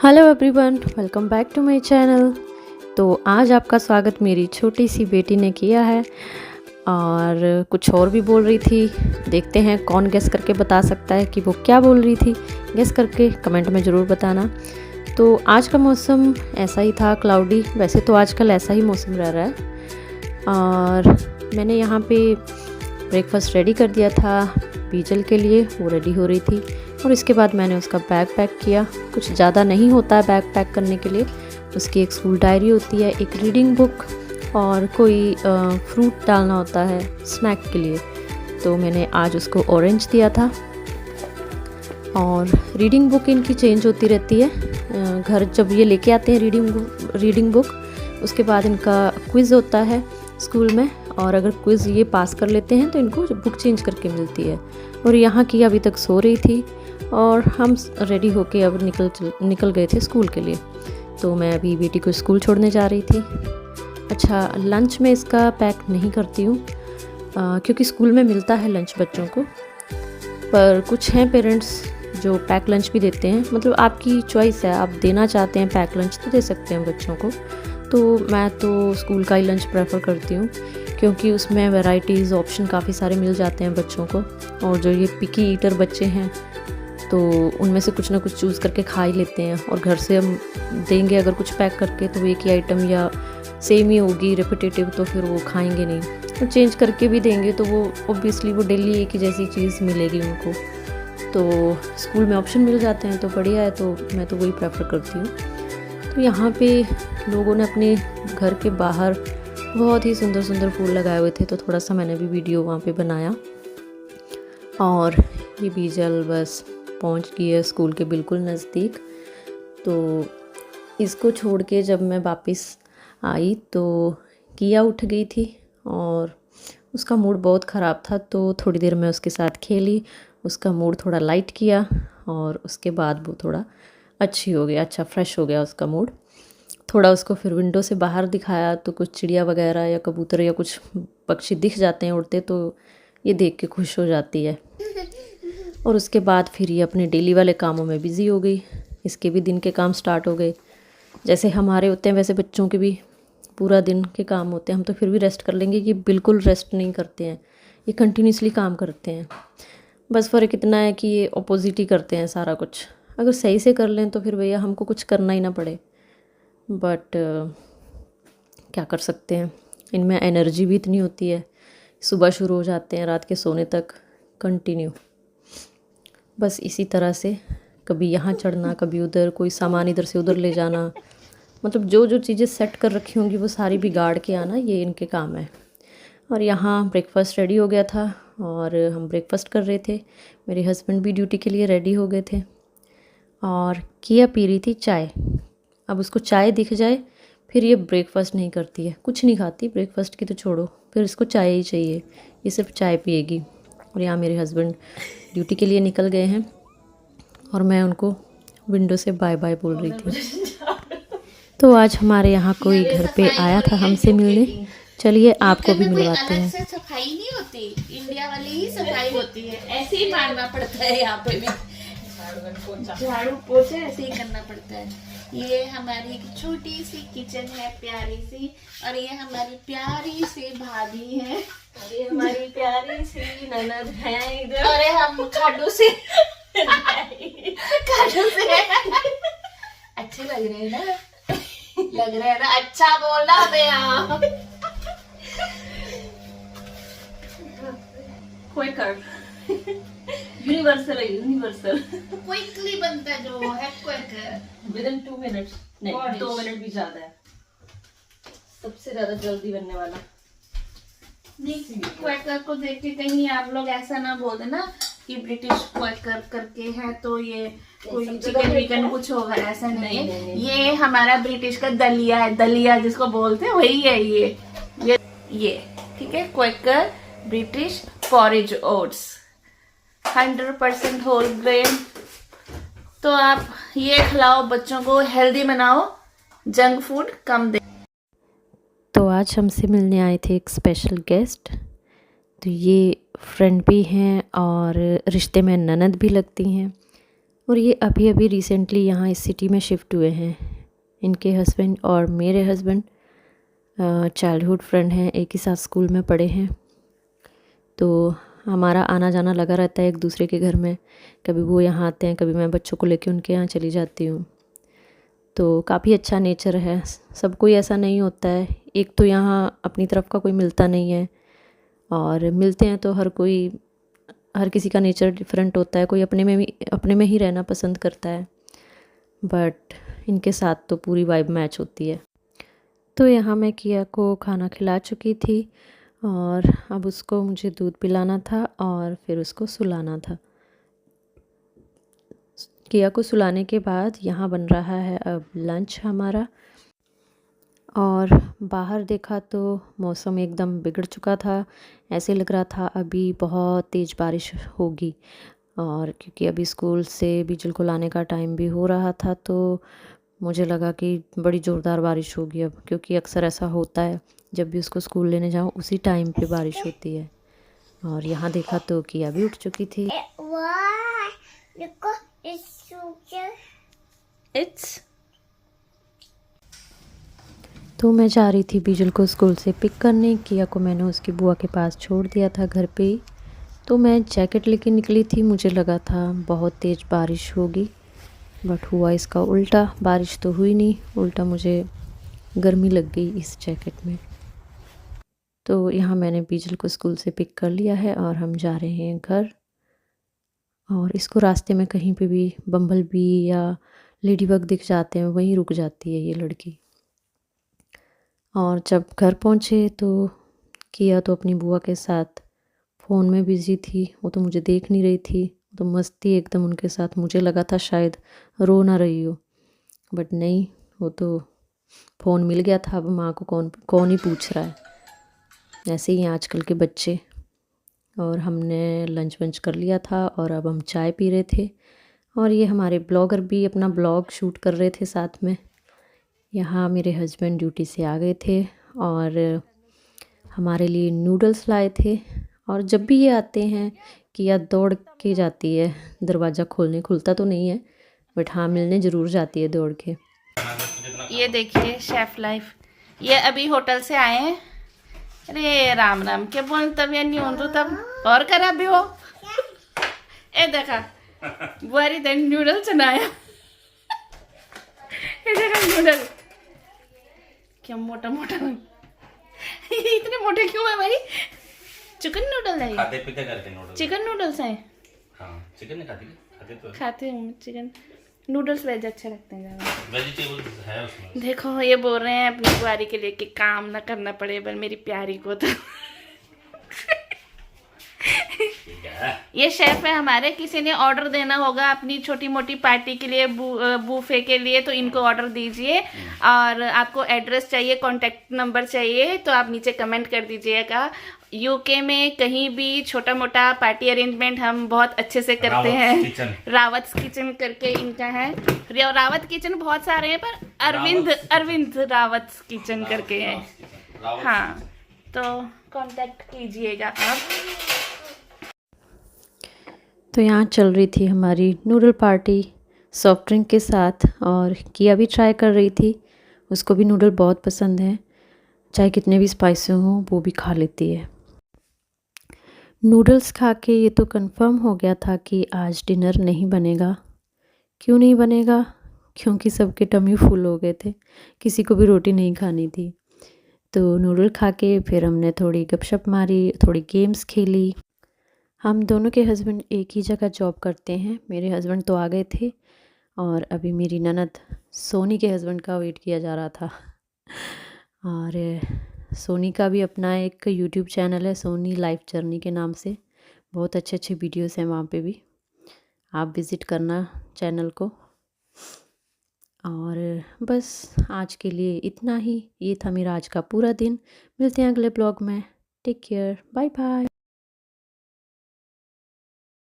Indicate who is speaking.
Speaker 1: Hello everyone, welcome back to my channel. तो आज आपका स्वागत मेरी छोटी सी बेटी ने किया है और कुछ और भी बोल रही थी। देखते हैं कौन गेस करके बता सकता है कि वो क्या बोल रही थी। गेस करके कमेंट में ज़रूर बताना। तो आज का मौसम ऐसा ही था, क्लाउडी। वैसे तो आजकल ऐसा ही मौसम रह रहा है। और मैंने यहाँ पे ब्रेकफास्ट रेडी कर दिया था बीजल के लिए, वो रेडी हो रही थी। और इसके बाद मैंने उसका बैग पैक किया। कुछ ज़्यादा नहीं होता है बैग पैक करने के लिए। उसकी एक स्कूल डायरी होती है, एक रीडिंग बुक और कोई फ्रूट डालना होता है स्नैक के लिए। तो मैंने आज उसको ऑरेंज दिया था। और रीडिंग बुक इनकी चेंज होती रहती है। घर जब ये लेके आते हैं रीडिंग बुक, उसके बाद इनका क्विज़ होता है स्कूल में। और अगर क्विज़ ये पास कर लेते हैं तो इनको बुक चेंज करके मिलती है। और यहाँ की अभी तक सो रही थी और हम रेडी होके अब निकल गए थे स्कूल के लिए। तो मैं अभी बेटी को स्कूल छोड़ने जा रही थी। अच्छा, लंच में इसका पैक नहीं करती हूँ क्योंकि स्कूल में मिलता है लंच बच्चों को। पर कुछ हैं पेरेंट्स जो पैक लंच भी देते हैं। मतलब आपकी चॉइस है, आप देना चाहते हैं पैक लंच तो दे सकते हैं बच्चों को। तो मैं तो स्कूल का ही लंच प्रेफर करती हूँ क्योंकि उसमें वैराइटीज़ ऑप्शन काफ़ी सारे मिल जाते हैं बच्चों को। और जो ये पिकी ईटर बच्चे हैं तो उनमें से कुछ ना कुछ चूज़ करके खा ही लेते हैं। और घर से हम देंगे अगर कुछ पैक करके तो एक ही आइटम या सेम ही होगी रिपीटेटिव, तो फिर वो खाएंगे नहीं। तो चेंज करके भी देंगे तो वो ऑब्वियसली वो डेली एक ही जैसी चीज़ मिलेगी उनको। तो स्कूल में ऑप्शन मिल जाते हैं तो बढ़िया है, तो मैं तो वही प्रेफर करती हूँ। तो यहाँ पे लोगों ने अपने घर के बाहर बहुत ही सुंदर सुंदर फूल लगाए हुए थे, तो थोड़ा सा मैंने भी वीडियो वहाँ पे बनाया। और ये बीजल बस पहुँच गई है स्कूल के बिल्कुल नज़दीक। तो इसको छोड़ के जब मैं वापस आई तो किया उठ गई थी और उसका मूड बहुत ख़राब था। तो थोड़ी देर मैं उसके साथ खेली, उसका मूड थोड़ा लाइट किया और उसके बाद वो थोड़ा अच्छी हो गया, अच्छा फ्रेश हो गया उसका मूड। थोड़ा उसको फिर विंडो से बाहर दिखाया तो कुछ चिड़िया वगैरह या कबूतर या कुछ पक्षी दिख जाते हैं उड़ते, तो ये देख के खुश हो जाती है। और उसके बाद फिर ये अपने डेली वाले कामों में बिज़ी हो गई। इसके भी दिन के काम स्टार्ट हो गए। जैसे हमारे होते हैं वैसे बच्चों के भी पूरा दिन के काम होते हैं। हम तो फिर भी रेस्ट कर लेंगे, ये बिल्कुल रेस्ट नहीं करते हैं, ये कंटिन्यूसली काम करते हैं। बस फ़र्क इतना है कि ये अपोजिट ही करते हैं सारा कुछ। अगर सही से कर लें तो फिर भैया हमको कुछ करना ही ना पड़े। बट क्या कर सकते हैं, इनमें एनर्जी भी इतनी होती है। सुबह शुरू हो जाते हैं रात के सोने तक कंटिन्यू। बस इसी तरह से कभी यहाँ चढ़ना, कभी उधर, कोई सामान इधर से उधर ले जाना। मतलब जो जो चीज़ें सेट कर रखी होंगी वो सारी बिगाड़ के आना, ये इनके काम है। और यहाँ ब्रेकफास्ट रेडी हो गया था और हम ब्रेकफास्ट कर रहे थे। मेरे हस्बैंड भी ड्यूटी के लिए रेडी हो गए थे और किया पी रही थी चाय। अब उसको चाय दिख जाए फिर ये ब्रेकफास्ट नहीं करती है, कुछ नहीं खाती। ब्रेकफास्ट की तो छोड़ो, फिर इसको चाय ही चाहिए, ये सिर्फ चाय पिएगी। और यहाँ मेरे हस्बैंड ड्यूटी के लिए निकल गए हैं और मैं उनको विंडो से बाय बाय बोल रही थी। तो आज हमारे यहाँ कोई घर पे आया था हमसे मिलने। चलिए आपको भी मिलवाते हैं।
Speaker 2: से सफाई नहीं होती, इंडिया वाली ही सफाई होती है। ऐसे ही मारना पड़ता है, यहाँ पे भी झाड़ू पोछा ऐसे ही करना पड़ता है। ये हमारी एक छोटी सी किचन है, प्यारी सी। और ये हमारी प्यारी सी भाभी है,
Speaker 3: और ये हमारी प्यारी सी ननद है इधर।
Speaker 2: और हम खाटू से अच्छे लग रहे हैं ना, लग रहा है ना, अच्छा बोला हमें यहाँ।
Speaker 3: क्विकर यूनिवर्सल है, यूनिवर्सल
Speaker 2: क्विकली बनता है जो है क्विकर,
Speaker 3: विद इन 2 मिनट्स। नहीं, 2 मिनट भी ज्यादा है, सबसे ज्यादा जल्दी बनने वाला।
Speaker 2: नहीं, क्वेकर को देख के कहीं आप लोग ऐसा ना बोल देना कि ब्रिटिश क्वेकर करके है तो ये कोई चिकन विकन कुछ होगा, ऐसा नहीं है। ये हमारा ब्रिटिश का दलिया है, दलिया जिसको बोलते हैं वही है ये ठीक है। Quaker British porridge oats 100% whole grain. तो आप ये खिलाओ बच्चों को, हेल्दी बनाओ, जंक फूड कम दे।
Speaker 1: तो आज हमसे मिलने आए थे एक स्पेशल गेस्ट। तो ये फ्रेंड भी हैं और रिश्ते में ननद भी लगती हैं। और ये अभी अभी रिसेंटली यहाँ इस सिटी में शिफ्ट हुए हैं। इनके हस्बैंड और मेरे हस्बैंड चाइल्डहुड फ्रेंड हैं, एक ही साथ स्कूल में पढ़े हैं। तो हमारा आना जाना लगा रहता है एक दूसरे के घर में। कभी वो यहाँ आते हैं, कभी मैं बच्चों को लेके उनके यहाँ चली जाती हूँ। तो काफ़ी अच्छा नेचर है। सब कोई ऐसा नहीं होता है। एक तो यहाँ अपनी तरफ का कोई मिलता नहीं है, और मिलते हैं तो हर किसी का नेचर डिफरेंट होता है। कोई अपने में ही रहना पसंद करता है, बट इनके साथ तो पूरी वाइब मैच होती है। तो यहाँ मैं किया को खाना खिला चुकी थी, और अब उसको मुझे दूध पिलाना था और फिर उसको सुलाना था। किया को सुलाने के बाद यहाँ बन रहा है अब लंच हमारा। और बाहर देखा तो मौसम एकदम बिगड़ चुका था। ऐसे लग रहा था अभी बहुत तेज़ बारिश होगी, और क्योंकि अभी स्कूल से बीजल को लाने का टाइम भी हो रहा था, तो मुझे लगा कि बड़ी ज़ोरदार बारिश होगी अब, क्योंकि अक्सर ऐसा होता है जब भी उसको स्कूल लेने जाऊँ उसी टाइम पे बारिश होती है। और यहाँ देखा तो किया भी उठ चुकी थी। तो मैं जा रही थी बीजल को स्कूल से पिक करने। किया को मैंने उसकी बुआ के पास छोड़ दिया था घर पे ही। तो मैं जैकेट लेके निकली थी, मुझे लगा था बहुत तेज़ बारिश होगी, बट हुआ इसका उल्टा। बारिश तो हुई नहीं, उल्टा मुझे गर्मी लग गई इस जैकेट में। तो यहाँ मैंने बीजल को स्कूल से पिक कर लिया है और हम जा रहे हैं घर। और इसको रास्ते में कहीं पे भी बम्बल बी या लेडी बग दिख जाते हैं, वहीं रुक जाती है ये लड़की। और जब घर पहुँचे तो किया तो अपनी बुआ के साथ फ़ोन में बिज़ी थी। वो तो मुझे देख नहीं रही थी, तो मस्ती एकदम उनके साथ। मुझे लगा था शायद रो ना रही हो, बट नहीं, वो तो फ़ोन मिल गया था। अब माँ को कौन ही पूछ रहा है। ऐसे ही आजकल के बच्चे। और हमने लंच वंच कर लिया था और अब हम चाय पी रहे थे। और ये हमारे ब्लॉगर भी अपना ब्लॉग शूट कर रहे थे साथ में। यहाँ मेरे हस्बैंड ड्यूटी से आ गए थे और हमारे लिए नूडल्स लाए थे। और जब भी ये आते हैं किया दौड़ के जाती है दरवाज़ा खोलने। खुलता तो नहीं है, बट हाँ मिलने ज़रूर जाती है दौड़ के।
Speaker 2: ये देखिए शेफ लाइफ। ये अभी होटल से आए हैं। अरे राम राम के बोल तब या नहीं तो तब और करा भी हो। ए देखा बुआरी देन नूडल बनाया। ये देखा नूडल क्या मोटा मोटा। ये इतने मोटे क्यों है भाई? चिकन नूडल है।
Speaker 4: खाते पीते करके नूडल्स।
Speaker 2: चिकन नूडल्स हैं।
Speaker 4: हाँ चिकन नहीं खाते तो
Speaker 2: खाते हूँ चिकन। नूडल्स वेज अच्छे लगते हैं ज़्यादा।
Speaker 4: वेजिटेबल्स है उसमें।
Speaker 2: देखो ये बोल रहे हैं अपनी बुआरी के लिए कि काम ना करना पड़े, पर मेरी प्यारी को तो ये शेफ है हमारे। किसी ने ऑर्डर देना होगा अपनी छोटी मोटी पार्टी के लिए, बूफे के लिए, तो इनको ऑर्डर दीजिए। और आपको एड्रेस चाहिए, कॉन्टेक्ट नंबर चाहिए, तो आप नीचे कमेंट कर दीजिएगा। यूके में कहीं भी छोटा मोटा पार्टी अरेंजमेंट हम बहुत अच्छे से करते हैं। रावत किचन करके इनका है। रावत किचन बहुत सारे हैं, पर अरविंद रावत किचन करके है। हाँ, तो कांटेक्ट कीजिएगा आप।
Speaker 1: तो यहाँ चल रही थी हमारी नूडल पार्टी सॉफ्ट ड्रिंक के साथ, और किया भी ट्राई कर रही थी। उसको भी नूडल बहुत पसंद है, चाहे कितने भी स्पाइसी हों वो भी खा लेती है। नूडल्स खा के ये तो कंफर्म हो गया था कि आज डिनर नहीं बनेगा। क्यों नहीं बनेगा? क्योंकि सबके टमी फुल हो गए थे, किसी को भी रोटी नहीं खानी थी। तो नूडल खा के फिर हमने थोड़ी गपशप मारी, थोड़ी गेम्स खेली। हम दोनों के हस्बैंड एक ही जगह जॉब करते हैं। मेरे हस्बैंड तो आ गए थे और अभी मेरी ननद सोनी के हस्बैंड का वेट किया जा रहा था। और सोनी का भी अपना एक यूट्यूब चैनल है, सोनी लाइफ जर्नी के नाम से। बहुत अच्छे अच्छे वीडियोस हैं वहाँ पे भी, आप विज़िट करना चैनल को। और बस आज के लिए इतना ही। ये था मेरा आज का पूरा दिन। मिलते हैं अगले ब्लॉग में। Take care, bye bye.